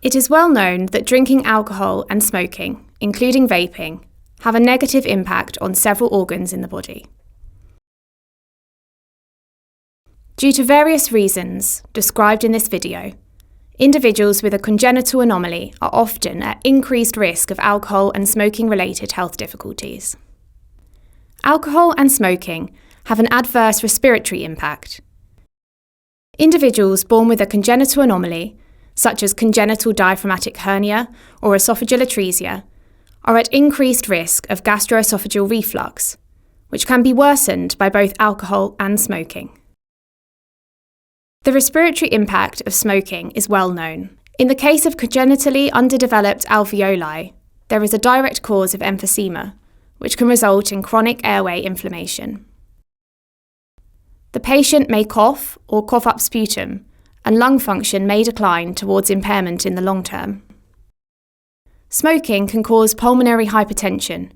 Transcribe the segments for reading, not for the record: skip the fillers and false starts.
It is well known that drinking alcohol and smoking, including vaping, have a negative impact on several organs in the body. Due to various reasons described in this video, individuals with a congenital anomaly are often at increased risk of alcohol and smoking-related health difficulties. Alcohol and smoking have an adverse respiratory impact. Individuals born with a congenital anomaly, such as congenital diaphragmatic hernia or esophageal atresia, are at increased risk of gastroesophageal reflux, which can be worsened by both alcohol and smoking. The respiratory impact of smoking is well known. In the case of congenitally underdeveloped alveoli, there is a direct cause of emphysema, which can result in chronic airway inflammation. The patient may cough or cough up sputum, and lung function may decline towards impairment in the long term. Smoking can cause pulmonary hypertension,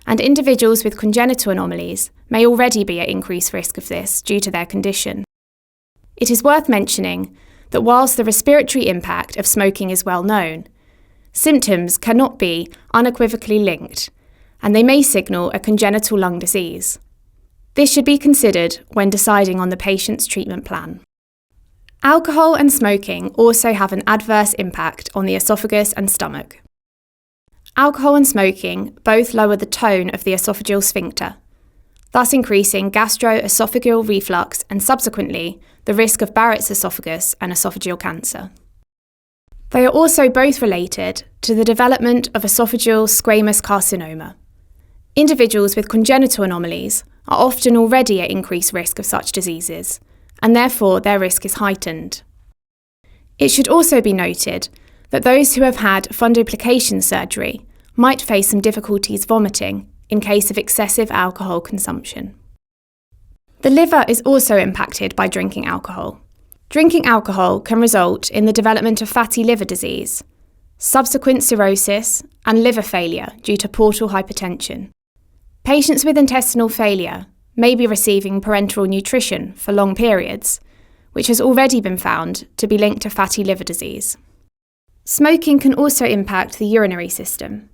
and individuals with congenital anomalies may already be at increased risk of this due to their condition. It is worth mentioning that whilst the respiratory impact of smoking is well known, symptoms cannot be unequivocally linked, and they may signal a congenital lung disease. This should be considered when deciding on the patient's treatment plan. Alcohol and smoking also have an adverse impact on the esophagus and stomach. Alcohol and smoking both lower the tone of the esophageal sphincter, thus increasing gastroesophageal reflux and subsequently the risk of Barrett's esophagus and esophageal cancer. They are also both related to the development of esophageal squamous carcinoma. Individuals with congenital anomalies are often already at increased risk of such diseases, and therefore their risk is heightened. It should also be noted that those who have had fundoplication surgery might face some difficulties vomiting in case of excessive alcohol consumption. The liver is also impacted by drinking alcohol. Drinking alcohol can result in the development of fatty liver disease, subsequent cirrhosis, and liver failure due to portal hypertension. Patients with intestinal failure may be receiving parenteral nutrition for long periods, which has already been found to be linked to fatty liver disease. Smoking can also impact the urinary system.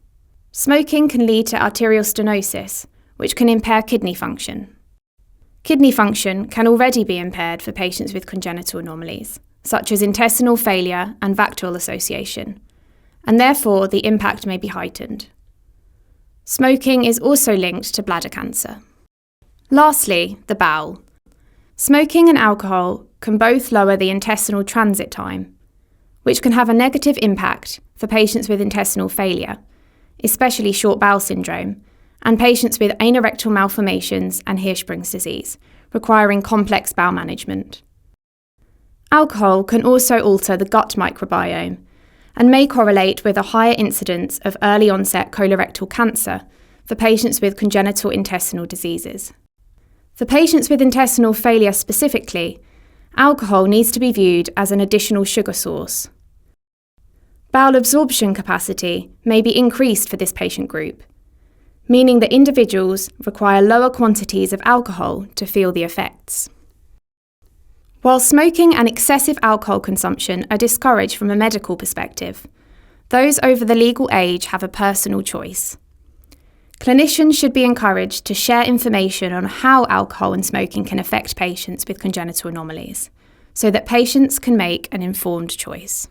Smoking can lead to arterial stenosis, which can impair kidney function. Kidney function can already be impaired for patients with congenital anomalies, such as intestinal failure and Vactal association, and therefore the impact may be heightened. Smoking is also linked to bladder cancer. Lastly, the bowel. Smoking and alcohol can both lower the intestinal transit time, which can have a negative impact for patients with intestinal failure, especially short bowel syndrome, and patients with anorectal malformations and Hirschsprung's disease, requiring complex bowel management. Alcohol can also alter the gut microbiome and may correlate with a higher incidence of early-onset colorectal cancer for patients with congenital intestinal diseases. For patients with intestinal failure specifically, alcohol needs to be viewed as an additional sugar source. Bowel absorption capacity may be increased for this patient group, meaning that individuals require lower quantities of alcohol to feel the effects. While smoking and excessive alcohol consumption are discouraged from a medical perspective, those over the legal age have a personal choice. Clinicians should be encouraged to share information on how alcohol and smoking can affect patients with congenital anomalies, so that patients can make an informed choice.